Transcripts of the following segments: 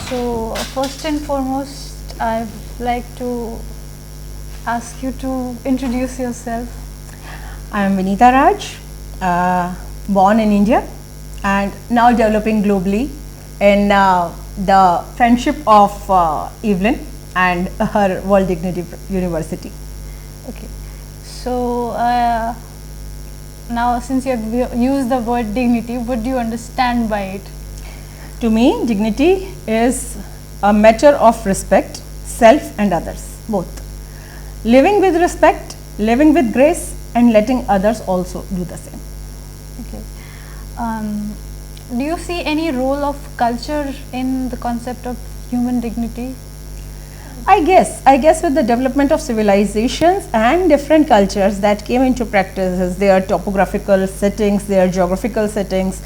So first and foremost, I'd like to ask you to introduce yourself. I am Vinita Raj, born in India and now developing globally in the friendship of Evelyn and her World Dignity University. Okay. So now since you have used the word dignity, what do you understand by it? To me, dignity is a matter of respect, self and others, both. Living with respect, living with grace and letting others also do the same. Okay. Do you see any role of culture in the concept of human dignity? I guess with the development of civilizations and different cultures that came into practice, their topographical settings, their geographical settings,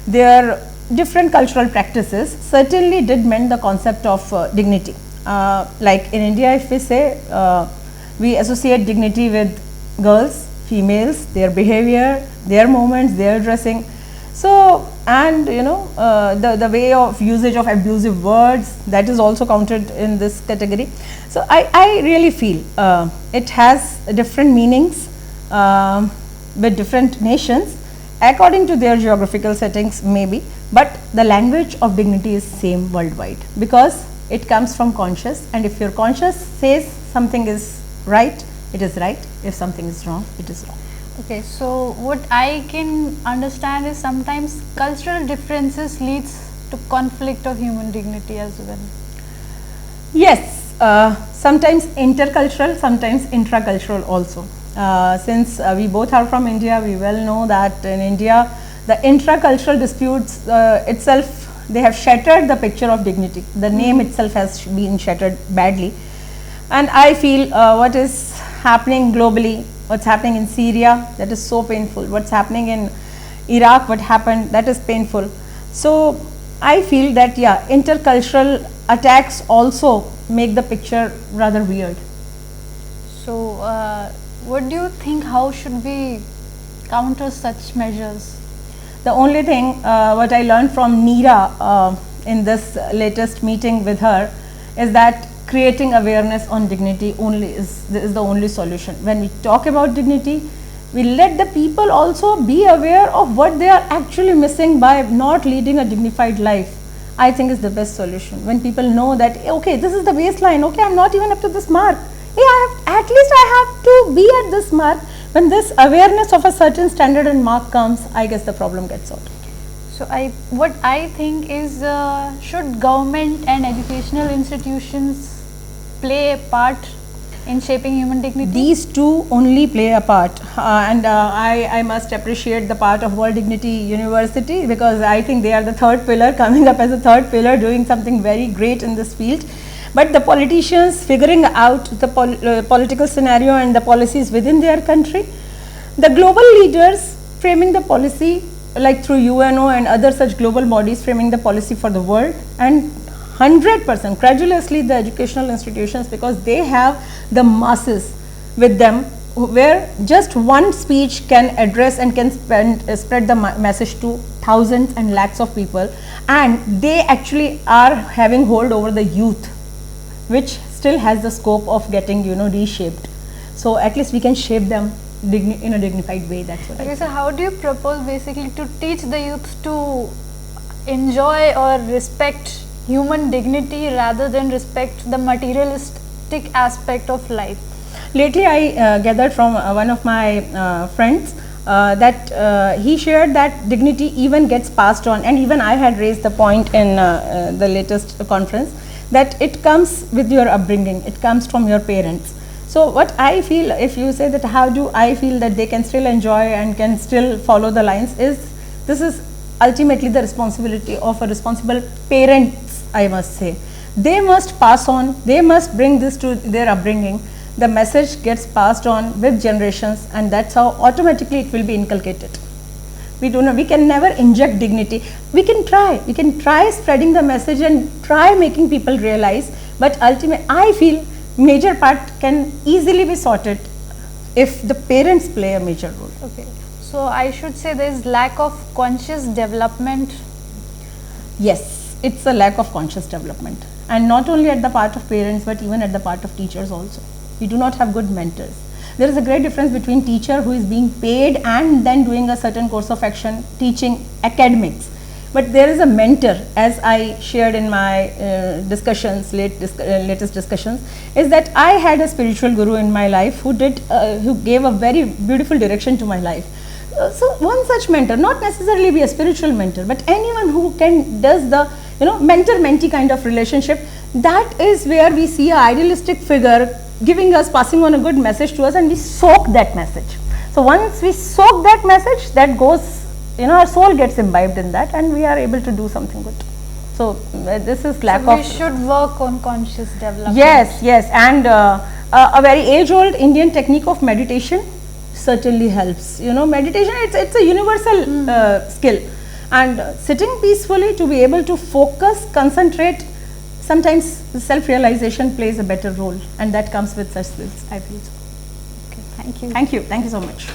their different cultural practices certainly did mend the concept of dignity. Like in India, if we say we associate dignity with girls, females, their behavior, their movements, their dressing. So, and the way of usage of abusive words, that is also counted in this category. So, I really feel it has different meanings with different nations according to their geographical settings maybe, but the language of dignity is same worldwide because it comes from conscious, and if your conscious says something is right, it is right. If something is wrong, it is wrong. Okay, so what I can understand is sometimes cultural differences leads to conflict of human dignity as well. Yes, sometimes intercultural, sometimes intracultural also. Since we both are from India, we well know that in India the intracultural disputes itself, they have shattered the picture of dignity. The name itself has been shattered badly, and I feel what is happening globally, what's happening in Syria, that is so painful. What's happening in Iraq, what happened, that is painful. So I feel that yeah, intercultural attacks also make the picture rather weird. So what do you think, how should we counter such measures? The only thing what I learned from Neera in this latest meeting with her is that creating awareness on dignity only is the only solution. When we talk about dignity, we let the people also be aware of what they are actually missing by not leading a dignified life. I think is the best solution. When people know that okay, this is the baseline, okay, I'm not even up to this mark. At least I have to be at this mark. When this awareness of a certain standard and mark comes, I guess the problem gets solved. So what I think is should government and educational institutions play a part in shaping human dignity? These two only play a part, and I must appreciate the part of World Dignity University because I think they are the third pillar, coming up as a third pillar, doing something very great in this field. But the politicians figuring out the political scenario and the policies within their country, the global leaders framing the policy like through UNO and other such global bodies framing the policy for the world, and 100% credulously the educational institutions because they have the masses with them where just one speech can address and can spread the message to thousands and lakhs of people, and they actually are having hold over the youth, which still has the scope of getting reshaped. So at least we can shape them in a dignified way. That's what. Okay, so how do you propose basically to teach the youth to enjoy or respect human dignity rather than respect the materialistic aspect of life? Lately I gathered from one of my friends that he shared that dignity even gets passed on, and even I had raised the point in the latest conference that it comes with your upbringing, it comes from your parents. So what I feel, if you say that how do I feel that they can still enjoy and can still follow the lines, is this is ultimately the responsibility of a responsible parents, I must say. They must pass on, they must bring this to their upbringing. The message gets passed on with generations, and that's how automatically it will be inculcated. We can never inject dignity. We can try spreading the message and try making people realize, but ultimately I feel major part can easily be sorted if the parents play a major role. Okay, so I should say there is lack of conscious development. Yes, it's a lack of conscious development, and not only at the part of parents but even at the part of teachers also. We do not have good mentors. There is a great difference between teacher who is being paid and then doing a certain course of action teaching academics, but there is a mentor, as I shared in my discussions, latest discussions, is that I had a spiritual guru in my life who gave a very beautiful direction to my life. So one such mentor, not necessarily be a spiritual mentor, but anyone who does the mentor-mentee kind of relationship, that is where we see an idealistic figure giving us, passing on a good message to us, and we soak that message. So once we soak that message, that goes, our soul gets imbibed in that, and we are able to do something good. So this is lack of. We should work on conscious development. Yes, and a very age-old Indian technique of meditation certainly helps. Meditation, it's a universal skill, and sitting peacefully to be able to focus, concentrate, sometimes self-realization plays a better role, and that comes with such skills, I feel so. Okay, thank you. Thank you so much.